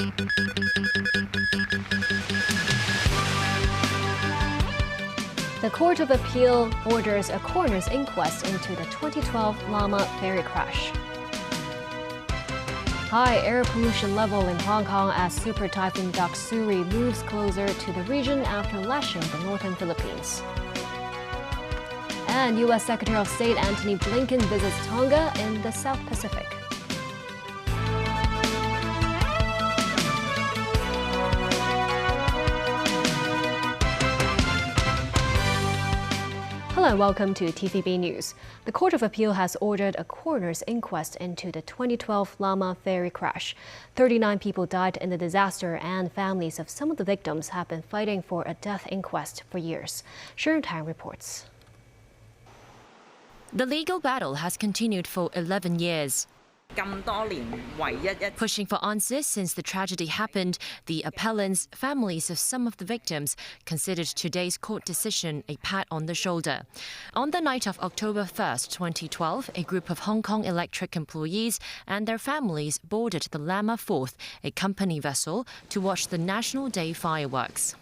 The Court of Appeal orders a coroner's inquest into the 2012 Lama ferry crash. High air pollution level in Hong Kong as Super Typhoon Doksuri moves closer to the region after lashing the northern Philippines. And U.S. Secretary of State Antony Blinken visits Tonga in the South Pacific. Hello and welcome to TVB News. The Court of Appeal has ordered a coroner's inquest into the 2012 Lama ferry crash. 39 people died in the disaster and families of some of the victims have been fighting for a death inquest for years. Sharon Tang reports. The legal battle has continued for 11 years. Pushing for answers since the tragedy happened, the appellants, families of some of the victims, considered today's court decision a pat on the shoulder. On the night of October 1st, 2012, a group of Hong Kong Electric employees and their families boarded the Lama 4th, a company vessel, to watch the National Day fireworks.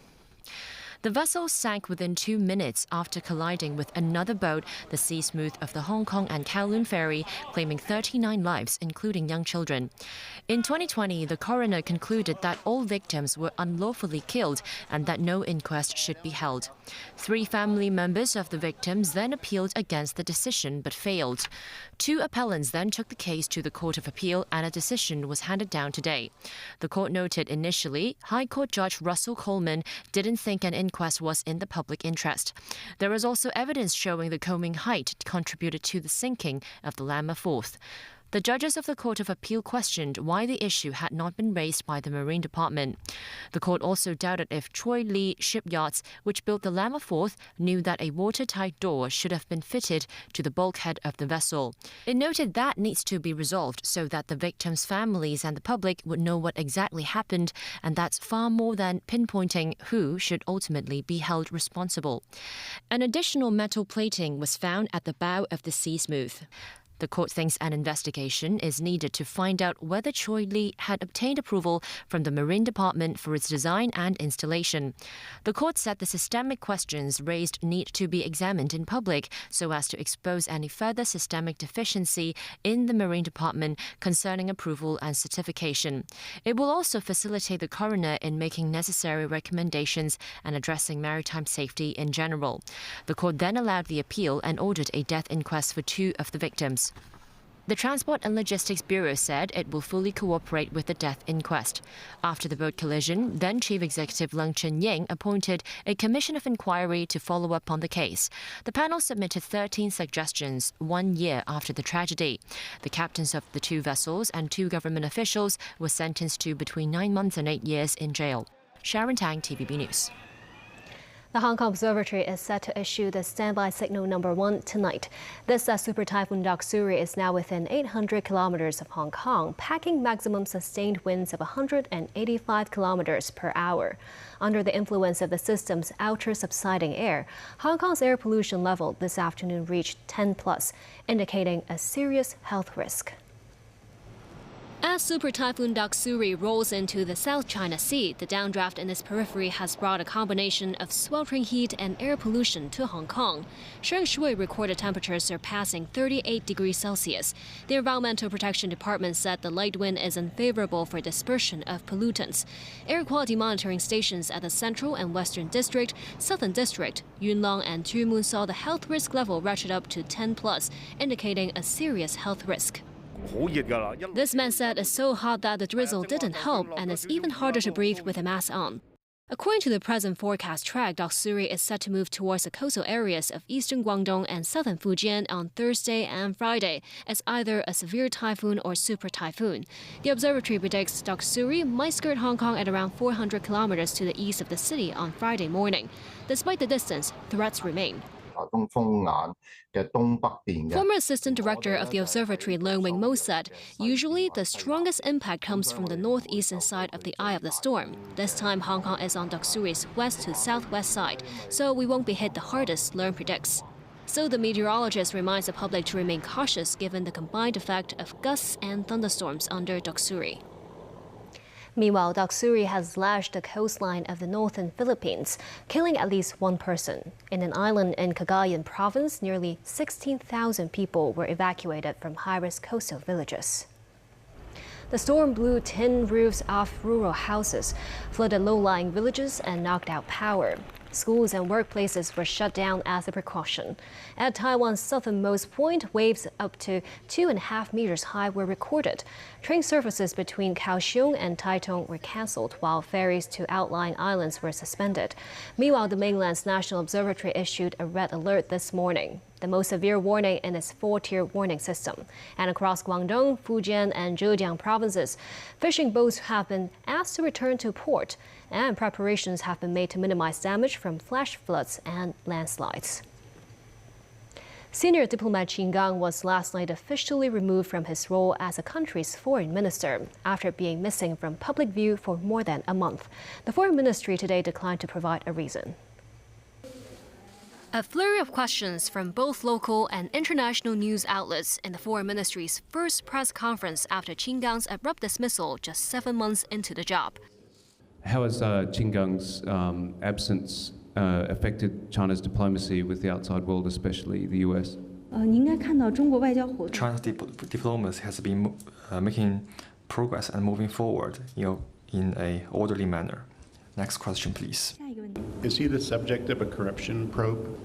The vessel sank within 2 minutes after colliding with another boat, the Sea Smooth of the Hong Kong and Kowloon ferry, claiming 39 lives, including young children. In 2020, the coroner concluded that all victims were unlawfully killed and that no inquest should be held. 3 family members of the victims then appealed against the decision but failed. 2 appellants then took the case to the Court of Appeal and a decision was handed down today. The court noted initially, High Court Judge Russell Coleman didn't think an inquest was in the public interest. There is also evidence showing the combing height contributed to the sinking of the Lama 4th. The judges of the Court of Appeal questioned why the issue had not been raised by the Marine Department. The court also doubted if Choi Lee Shipyards, which built the Lama 4th, knew that a watertight door should have been fitted to the bulkhead of the vessel. It noted that needs to be resolved so that the victims' families and the public would know what exactly happened, and that's far more than pinpointing who should ultimately be held responsible. An additional metal plating was found at the bow of the Sea Smooth. The court thinks an investigation is needed to find out whether Choi Lee had obtained approval from the Marine Department for its design and installation. The court said the systemic questions raised need to be examined in public so as to expose any further systemic deficiency in the Marine Department concerning approval and certification. It will also facilitate the coroner in making necessary recommendations and addressing maritime safety in general. The court then allowed the appeal and ordered a death inquest for 2 of the victims. The Transport and Logistics Bureau said it will fully cooperate with the death inquest. After the boat collision, then Chief Executive Leung Chun-ying appointed a commission of inquiry to follow up on the case. The panel submitted 13 suggestions 1 year after the tragedy. The captains of the 2 vessels and 2 government officials were sentenced to between 9 months and 8 years in jail. Sharon Tang, TVB News. The Hong Kong Observatory is set to issue the standby signal number 1 tonight. This Super Typhoon Doksuri is now within 800 kilometers of Hong Kong, packing maximum sustained winds of 185 kilometers per hour. Under the influence of the system's outer subsiding air, Hong Kong's air pollution level this afternoon reached 10+, indicating a serious health risk. As Super Typhoon Doksuri rolls into the South China Sea, the downdraft in its periphery has brought a combination of sweltering heat and air pollution to Hong Kong. Sheng Shui recorded temperatures surpassing 38 degrees Celsius. The Environmental Protection Department said the light wind is unfavorable for dispersion of pollutants. Air quality monitoring stations at the Central and Western District, Southern District, Yuen Long and Tuen Mun saw the health risk level ratchet up to 10+, indicating a serious health risk. This man said it's so hot that the drizzle didn't help and it's even harder to breathe with a mask on. According to the present forecast track, Doksuri is set to move towards the coastal areas of eastern Guangdong and southern Fujian on Thursday and Friday as either a severe typhoon or super typhoon. The observatory predicts Doksuri might skirt Hong Kong at around 400 kilometers to the east of the city on Friday morning. Despite the distance, threats remain. Former Assistant Director of the Observatory Leung Wing-mo said, usually the strongest impact comes from the northeastern side of the eye of the storm. This time Hong Kong is on Doksuri's west to southwest side, so we won't be hit the hardest, Leung predicts. So the meteorologist reminds the public to remain cautious given the combined effect of gusts and thunderstorms under Doksuri. Meanwhile, Doksuri has lashed the coastline of the northern Philippines, killing at least one person. In an island in Cagayan province, nearly 16,000 people were evacuated from high-risk coastal villages. The storm blew tin roofs off rural houses, flooded low-lying villages, and knocked out power. Schools and workplaces were shut down as a precaution. At Taiwan's southernmost point, waves up to 2.5 meters high were recorded. Train services between Kaohsiung and Taitung were cancelled, while ferries to outlying islands were suspended. Meanwhile, the mainland's National Observatory issued a red alert this morning, the most severe warning in its 4-tier warning system. And across Guangdong, Fujian, and Zhejiang provinces, fishing boats have been asked to return to port, and preparations have been made to minimize damage from flash floods and landslides. Senior diplomat Qin Gang was last night officially removed from his role as the country's foreign minister after being missing from public view for more than a month. The foreign ministry today declined to provide a reason. A flurry of questions from both local and international news outlets in the Foreign Ministry's first press conference after Qin Gang's abrupt dismissal just 7 months into the job. How has Qin Gang's absence affected China's diplomacy with the outside world, especially the US? China's diplomacy has been making progress and moving forward, in a orderly manner. Next question, please. Is he the subject of a corruption probe?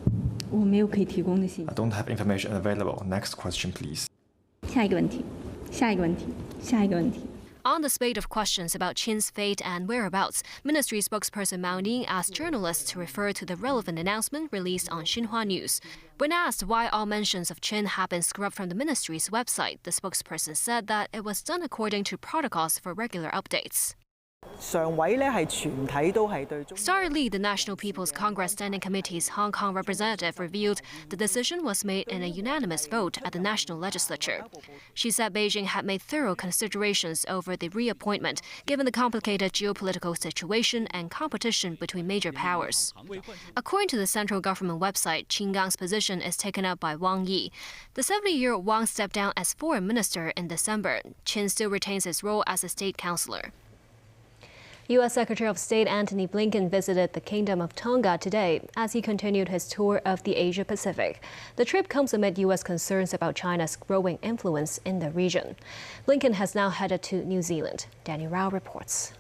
I don't have information available. Next question, please. On the spate of questions about Qin's fate and whereabouts, Ministry spokesperson Mao Ning asked journalists to refer to the relevant announcement released on Xinhua News. When asked why all mentions of Qin have been scrubbed from the ministry's website, the spokesperson said that it was done according to protocols for regular updates. Star Lee, the National People's Congress Standing Committee's Hong Kong representative, revealed the decision was made in a unanimous vote at the National Legislature. She said Beijing had made thorough considerations over the reappointment, given the complicated geopolitical situation and competition between major powers. According to the central government website, Qin Gang's position is taken up by Wang Yi. The 70-year-old Wang stepped down as foreign minister in December. Qin still retains his role as a state councillor. U.S. Secretary of State Antony Blinken visited the Kingdom of Tonga today as he continued his tour of the Asia-Pacific. The trip comes amid U.S. concerns about China's growing influence in the region. Blinken has now headed to New Zealand. Danny Rao reports.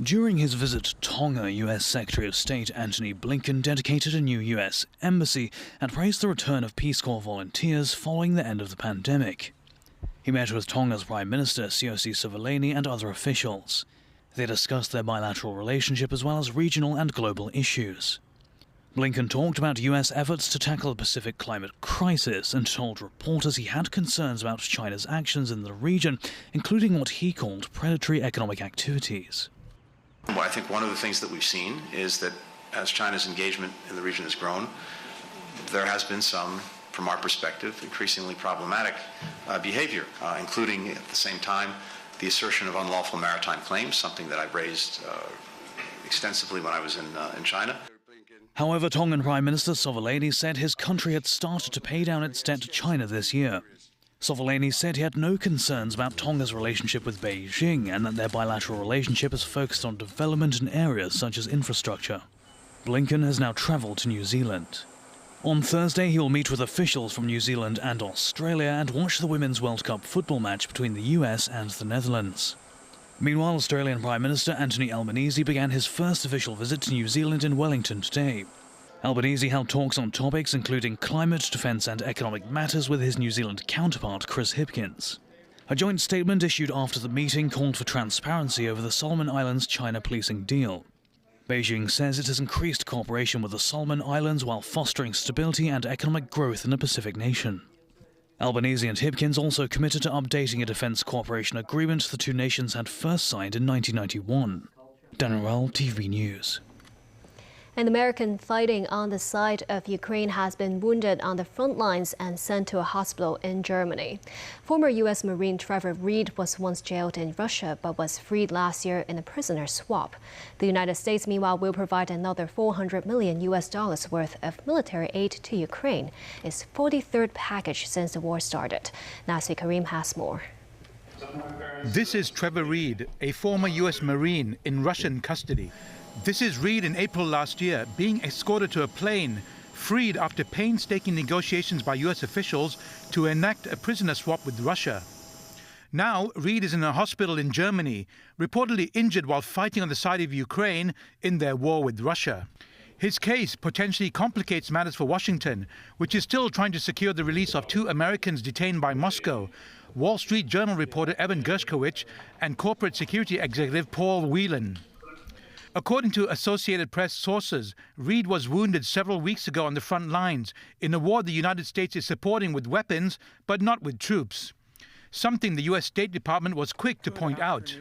During his visit to Tonga, U.S. Secretary of State Antony Blinken dedicated a new U.S. embassy and praised the return of Peace Corps volunteers following the end of the pandemic. He met with Tonga's Prime Minister Siosiso Sivaleni and other officials. They discussed their bilateral relationship as well as regional and global issues. Blinken talked about U.S. efforts to tackle the Pacific climate crisis and told reporters he had concerns about China's actions in the region, including what he called predatory economic activities. Well, I think one of the things that we've seen is that as China's engagement in the region has grown, there has been some, from our perspective, increasingly problematic behavior, including at the same time the assertion of unlawful maritime claims, something that I've raised extensively when I was in China. However, Tongan Prime Minister Sivaleni said his country had started to pay down its debt to China this year. Sivaleni said he had no concerns about Tonga's relationship with Beijing and that their bilateral relationship is focused on development in areas such as infrastructure. Blinken has now travelled to New Zealand. On Thursday, he will meet with officials from New Zealand and Australia and watch the Women's World Cup football match between the US and the Netherlands. Meanwhile, Australian Prime Minister Anthony Albanese began his first official visit to New Zealand in Wellington today. Albanese held talks on topics including climate, defence and economic matters with his New Zealand counterpart Chris Hipkins. A joint statement issued after the meeting called for transparency over the Solomon Islands China policing deal. Beijing says it has increased cooperation with the Solomon Islands while fostering stability and economic growth in a Pacific nation. Albanese and Hipkins also committed to updating a defence cooperation agreement the two nations had first signed in 1991. Daniel, TV News. An American fighting on the side of Ukraine has been wounded on the front lines and sent to a hospital in Germany. Former U.S. Marine Trevor Reed was once jailed in Russia but was freed last year in a prisoner swap. The United States, meanwhile, will provide another $400 million worth of military aid to Ukraine, its 43rd package since the war started. Nasi Karim has more. This is Trevor Reed, a former U.S. Marine in Russian custody. This is Reed in April last year, being escorted to a plane, freed after painstaking negotiations by U.S. officials to enact a prisoner swap with Russia. Now, Reed is in a hospital in Germany, reportedly injured while fighting on the side of Ukraine in their war with Russia. His case potentially complicates matters for Washington, which is still trying to secure the release of 2 Americans detained by Moscow, Wall Street Journal reporter Evan Gershkovich and corporate security executive Paul Whelan. According to Associated Press sources, Reed was wounded several weeks ago on the front lines in a war the United States is supporting with weapons, but not with troops. Something the U.S. State Department was quick to point out.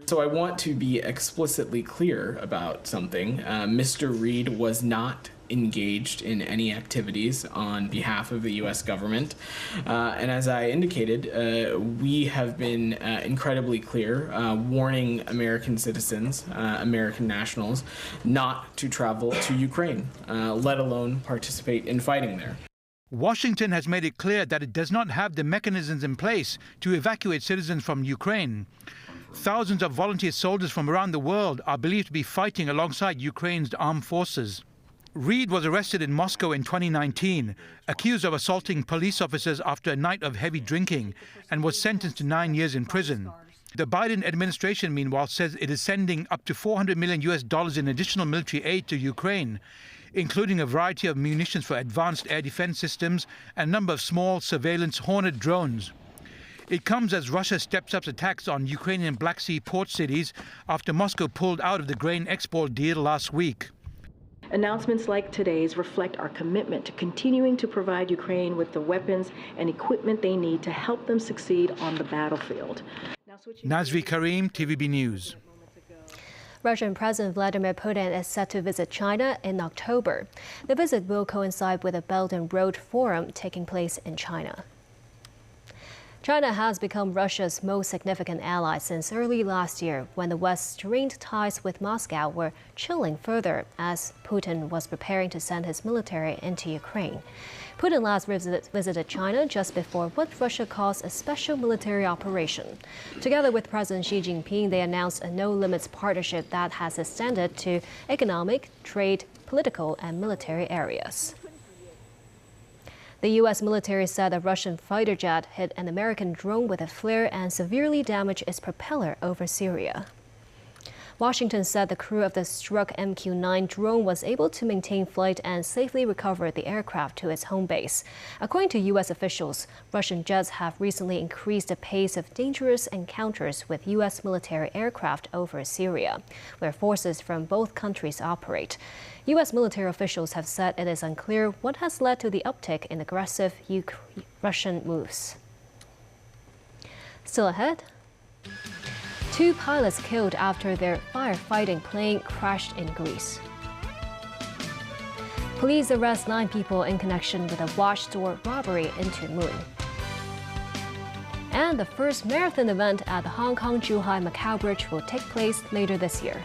So I want to be explicitly clear about something. Mr. Reed was not engaged in any activities on behalf of the U.S. government. And as I indicated, we have been incredibly clear, warning American citizens, American nationals, not to travel to Ukraine, let alone participate in fighting there. Washington has made it clear that it does not have the mechanisms in place to evacuate citizens from Ukraine. Thousands of volunteer soldiers from around the world are believed to be fighting alongside Ukraine's armed forces. Reed was arrested in Moscow in 2019, accused of assaulting police officers after a night of heavy drinking, and was sentenced to 9 years in prison. The Biden administration, meanwhile, says it is sending up to $400 million in additional military aid to Ukraine, including a variety of munitions for advanced air defense systems and a number of small surveillance Hornet drones. It comes as Russia steps up attacks on Ukrainian Black Sea port cities after Moscow pulled out of the grain export deal last week. Announcements like today's reflect our commitment to continuing to provide Ukraine with the weapons and equipment they need to help them succeed on the battlefield. Nazri Karim, TVB News. Russian President Vladimir Putin is set to visit China in October. The visit will coincide with a Belt and Road Forum taking place in China. China has become Russia's most significant ally since early last year, when the West's strained ties with Moscow were chilling further as Putin was preparing to send his military into Ukraine. Putin last visited China just before what Russia calls a special military operation. Together with President Xi Jinping, they announced a no-limits partnership that has extended to economic, trade, political, and military areas. The U.S. military said a Russian fighter jet hit an American drone with a flare and severely damaged its propeller over Syria. Washington said the crew of the struck MQ-9 drone was able to maintain flight and safely recover the aircraft to its home base. According to U.S. officials, Russian jets have recently increased the pace of dangerous encounters with U.S. military aircraft over Syria, where forces from both countries operate. U.S. military officials have said it is unclear what has led to the uptick in aggressive Russian moves. Still ahead, 2 pilots killed after their firefighting plane crashed in Greece. Police arrest 9 people in connection with a watch store robbery in Moon. And the first marathon event at the Hong Kong-Zhuhai-Macau Bridge will take place later this year.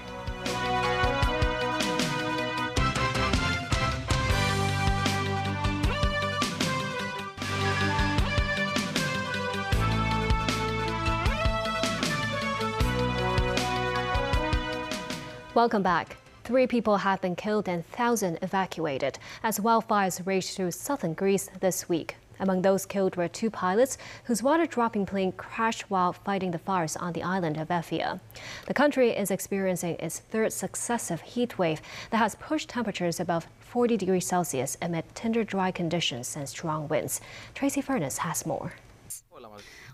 Welcome back. 3 people have been killed and thousands evacuated as wildfires raged through southern Greece this week. Among those killed were 2 pilots whose water-dropping plane crashed while fighting the fires on the island of Evia. The country is experiencing its 3rd successive heat wave that has pushed temperatures above 40 degrees Celsius amid tender dry conditions and strong winds. Tracy Furness has more.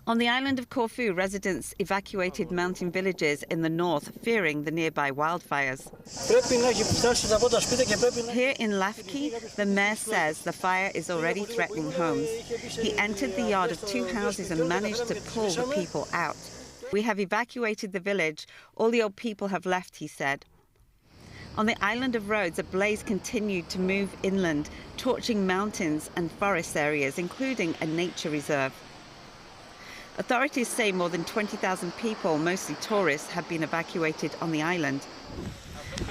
On the island of Corfu, residents evacuated mountain villages in the north, fearing the nearby wildfires. Here in Lafki, the mayor says the fire is already threatening homes. He entered the yard of 2 houses and managed to pull the people out. We have evacuated the village. All the old people have left, he said. On the island of Rhodes, a blaze continued to move inland, torching mountains and forest areas, including a nature reserve. Authorities say more than 20,000 people, mostly tourists, have been evacuated on the island.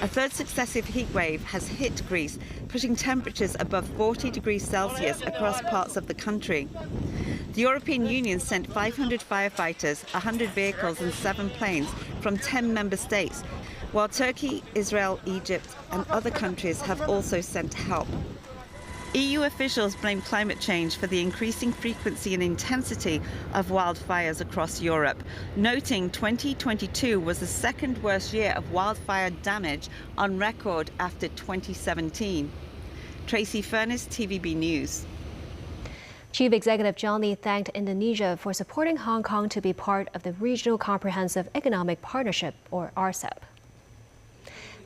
A 3rd successive heat wave has hit Greece, pushing temperatures above 40 degrees Celsius across parts of the country. The European Union sent 500 firefighters, 100 vehicles and 7 planes from 10 member states, while Turkey, Israel, Egypt and other countries have also sent help. EU officials blame climate change for the increasing frequency and intensity of wildfires across Europe, noting 2022 was the second worst year of wildfire damage on record after 2017. Tracy Furness, TVB News. Chief Executive John Lee thanked Indonesia for supporting Hong Kong to be part of the Regional Comprehensive Economic Partnership, or RCEP.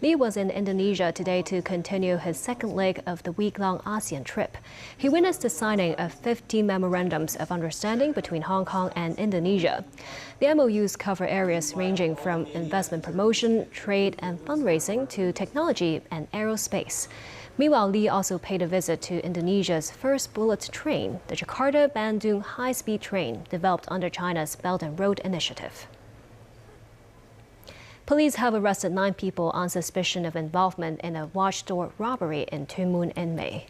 Lee was in Indonesia today to continue his second leg of the week-long ASEAN trip. He witnessed the signing of 15 memorandums of understanding between Hong Kong and Indonesia. The MOUs cover areas ranging from investment promotion, trade and fundraising to technology and aerospace. Meanwhile, Lee also paid a visit to Indonesia's first bullet train, the Jakarta-Bandung high-speed train developed under China's Belt and Road Initiative. Police have arrested 9 people on suspicion of involvement in a watch store robbery in Tuen Mun in May.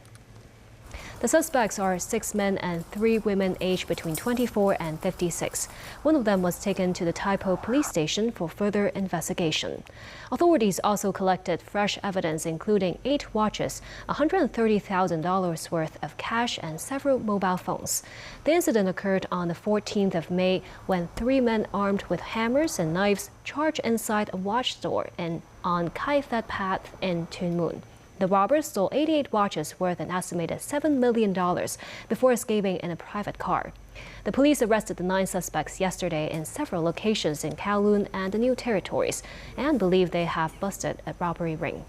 The suspects are 6 men and 3 women aged between 24 and 56. One of them was taken to the Tai Po police station for further investigation. Authorities also collected fresh evidence including 8 watches, $130,000 worth of cash and several mobile phones. The incident occurred on the 14th of May when 3 men armed with hammers and knives charged inside a watch store on Kai Fat Path in Tuen Mun. The robbers stole 88 watches worth an estimated $7 million before escaping in a private car. The police arrested the 9 suspects yesterday in several locations in Kowloon and the New Territories and believe they have busted a robbery ring.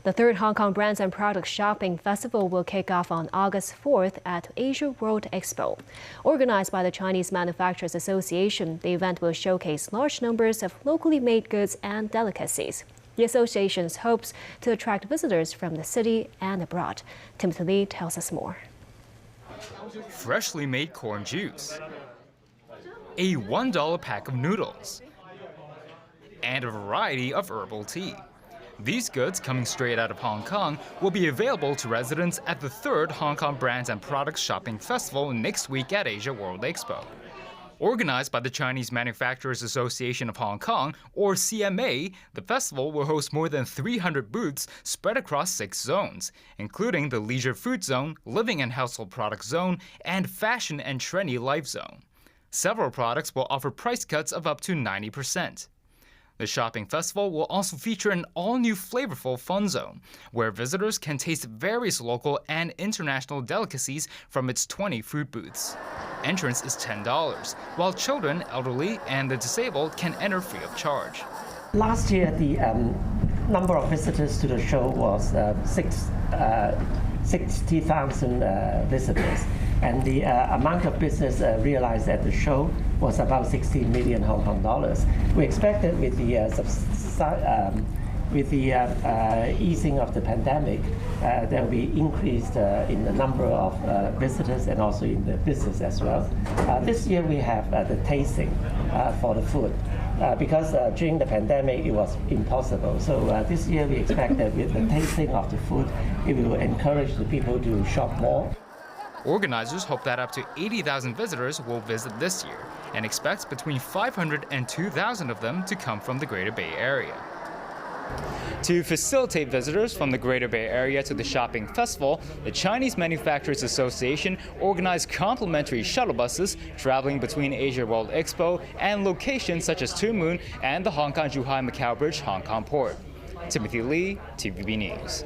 The 3rd Hong Kong Brands and Products Shopping Festival will kick off on August 4th at Asia World Expo. Organized by the Chinese Manufacturers Association, the event will showcase large numbers of locally made goods and delicacies. The association hopes to attract visitors from the city and abroad. Timothy Lee tells us more. Freshly made corn juice, a $1 pack of noodles, and a variety of herbal tea. These goods, coming straight out of Hong Kong, will be available to residents at the 3rd Hong Kong Brands and Products Shopping Festival next week at Asia World Expo. Organized by the Chinese Manufacturers Association of Hong Kong, or CMA, the festival will host more than 300 booths spread across 6 zones, including the Leisure Food Zone, Living and Household Products Zone, and Fashion and Trendy Life Zone. Several products will offer price cuts of up to 90%. The shopping festival will also feature an all-new flavorful fun zone, where visitors can taste various local and international delicacies from its 20 food booths. Entrance is $10, while children, elderly, and the disabled can enter free of charge. Last year, the number of visitors to the show was 60,000 visitors, and the amount of business realized at the show was about 16 million Hong Kong dollars. We expect that with the easing of the pandemic, there will be increased in the number of visitors and also in the business as well. This year we have the tasting for the food. Because during the pandemic it was impossible. So this year we expect that with the tasting of the food, it will encourage the people to shop more. Organizers hope that up to 80,000 visitors will visit this year and expect between 500 and 2,000 of them to come from the Greater Bay Area. To facilitate visitors from the Greater Bay Area to the shopping festival, the Chinese Manufacturers Association organized complimentary shuttle buses traveling between Asia World Expo and locations such as Tuen Mun and the Hong Kong-Zhuhai-Macau Bridge Hong Kong Port. Timothy Lee, TVB News.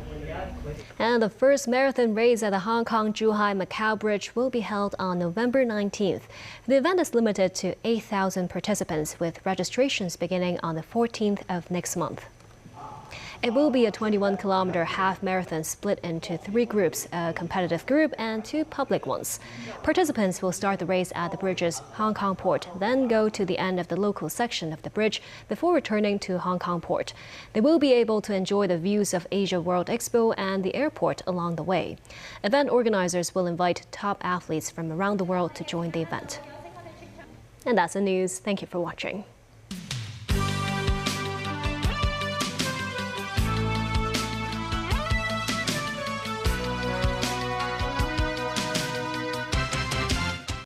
And the first marathon race at the Hong Kong-Zhuhai-Macau Bridge will be held on November 19th. The event is limited to 8,000 participants, with registrations beginning on the 14th of next month. It will be a 21-kilometer half marathon split into 3 groups, a competitive group and 2 public ones. Participants will start the race at the bridge's Hong Kong port, then go to the end of the local section of the bridge before returning to Hong Kong port. They will be able to enjoy the views of Asia World Expo and the airport along the way. Event organizers will invite top athletes from around the world to join the event. And that's the news. Thank you for watching.